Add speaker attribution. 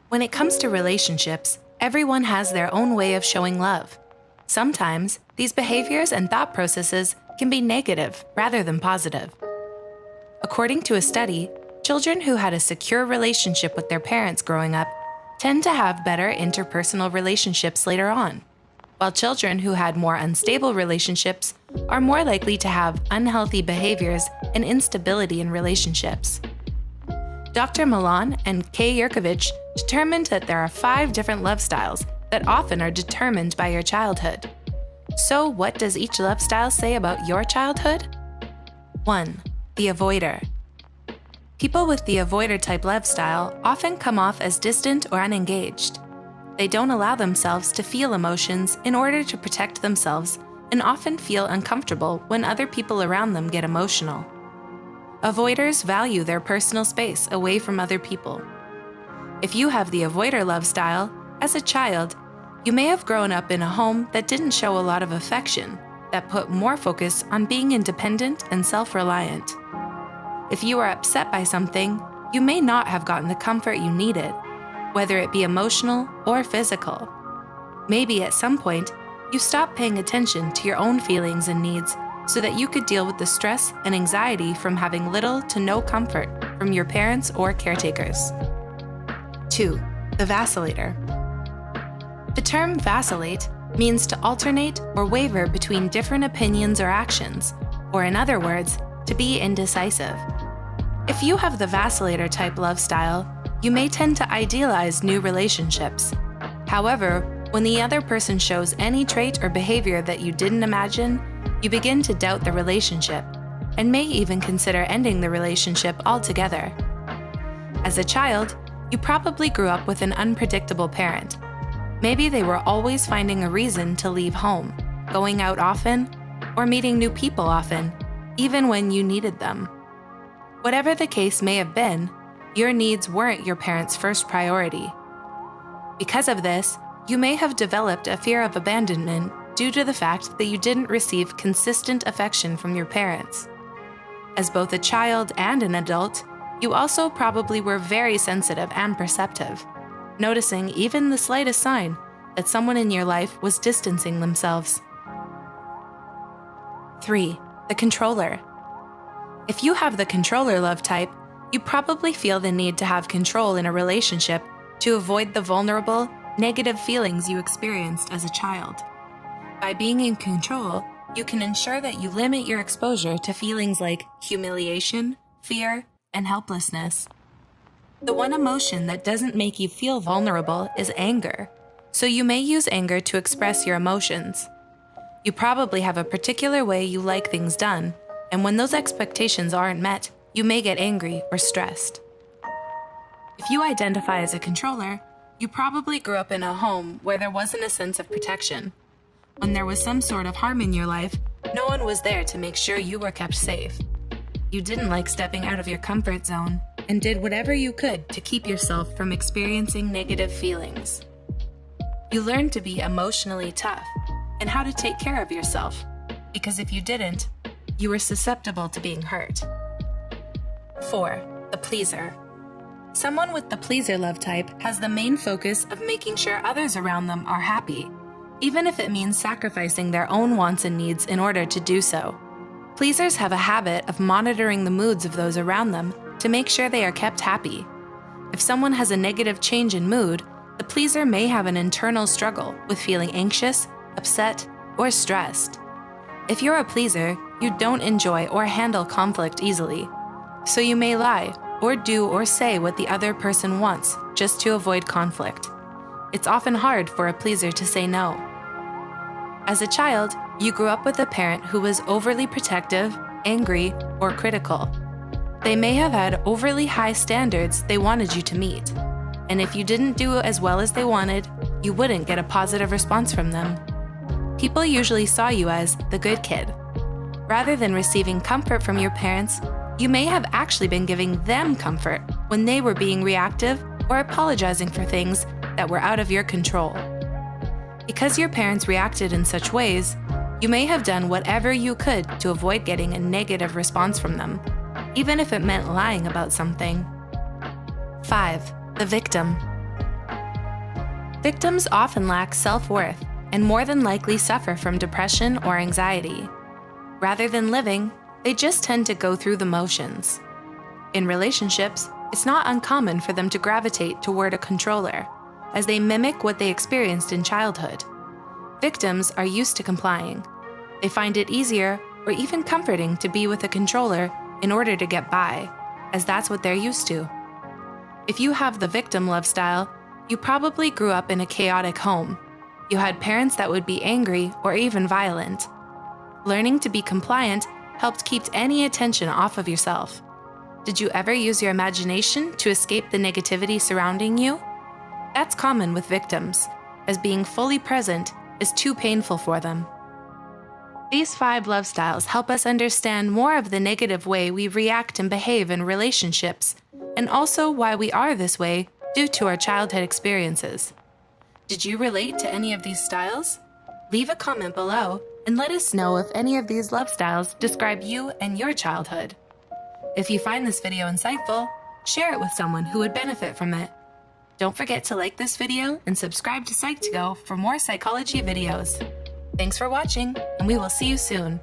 Speaker 1: When it comes to relationships, everyone has their own way of showing love. Sometimes, these behaviors and thought processes can be negative rather than positive. According to a study, children who had a secure relationship with their parents growing up tend to have better interpersonal relationships later on, while children who had more unstable relationships are more likely to have unhealthy behaviors and instability in relationships. Dr. Milan and K. Yerkovich determined that there are 5 different love styles that often are determined by your childhood. So what does each love style say about your childhood? 1. The avoider. People with the avoider type love style often come off as distant or unengaged. They don't allow themselves to feel emotions in order to protect themselves and often feel uncomfortable when other people around them get emotional. Avoiders value their personal space away from other people. If you have the avoider love style, as a child, you may have grown up in a home that didn't show a lot of affection, that put more focus on being independent and self-reliant. If you are upset by something, you may not have gotten the comfort you needed, whether it be emotional or physical. Maybe at some point, you stopped paying attention to your own feelings and needs so that you could deal with the stress and anxiety from having little to no comfort from your parents or caretakers. 2. The vacillator. The term vacillate means to alternate or waver between different opinions or actions, or in other words, to be indecisive. If you have the vacillator type love style, you may tend to idealize new relationships. However, when the other person shows any trait or behavior that you didn't imagine, you begin to doubt the relationship, and may even consider ending the relationship altogether. As a child, you probably grew up with an unpredictable parent. Maybe they were always finding a reason to leave home, going out often, or meeting new people often, even when you needed them. Whatever the case may have been, your needs weren't your parents' first priority. Because of this, you may have developed a fear of abandonment due to the fact that you didn't receive consistent affection from your parents. As both a child and an adult, you also probably were very sensitive and perceptive, noticing even the slightest sign that someone in your life was distancing themselves. 3. The controller. If you have the controller love type, you probably feel the need to have control in a relationship to avoid the vulnerable, negative feelings you experienced as a child. By being in control, you can ensure that you limit your exposure to feelings like humiliation, fear, and helplessness. The one emotion that doesn't make you feel vulnerable is anger, so you may use anger to express your emotions. You probably have a particular way you like things done, and when those expectations aren't met, you may get angry or stressed. If you identify as a controller, you probably grew up in a home where there wasn't a sense of protection. When there was some sort of harm in your life, no one was there to make sure you were kept safe. You didn't like stepping out of your comfort zone and did whatever you could to keep yourself from experiencing negative feelings. You learned to be emotionally tough and how to take care of yourself, because if you didn't, you were susceptible to being hurt. 4. The pleaser. Someone with the pleaser love type has the main focus of making sure others around them are happy, even if it means sacrificing their own wants and needs in order to do so. Pleasers have a habit of monitoring the moods of those around them to make sure they are kept happy. If someone has a negative change in mood, the pleaser may have an internal struggle with feeling anxious, upset, or stressed. If you're a pleaser, you don't enjoy or handle conflict easily, so you may lie or do or say what the other person wants just to avoid conflict. It's often hard for a pleaser to say no. As a child, you grew up with a parent who was overly protective, angry, or critical. They may have had overly high standards they wanted you to meet, and if you didn't do as well as they wanted, you wouldn't get a positive response from them. People usually saw you as the good kid. Rather than receiving comfort from your parents, you may have actually been giving them comfort when they were being reactive or apologizing for things that were out of your control. Because your parents reacted in such ways, you may have done whatever you could to avoid getting a negative response from them, even if it meant lying about something. 5. The victim. Victims often lack self-worth and more than likely suffer from depression or anxiety. Rather than living, they just tend to go through the motions. In relationships, it's not uncommon for them to gravitate toward a controller, as they mimic what they experienced in childhood. Victims are used to complying. They find it easier or even comforting to be with a controller in order to get by, as that's what they're used to. If you have the victim love style, you probably grew up in a chaotic home. You had parents that would be angry or even violent. Learning to be compliant helped keep any attention off of yourself. Did you ever use your imagination to escape the negativity surrounding you? That's common with victims, as being fully present is too painful for them. These 5 love styles help us understand more of the negative way we react and behave in relationships, and also why we are this way due to our childhood experiences. Did you relate to any of these styles? Leave a comment below and let us know if any of these love styles describe you and your childhood. If you find this video insightful, share it with someone who would benefit from it. Don't forget to like this video and subscribe to Psyche for more psychology videos. Thanks for watching, and we will see you soon.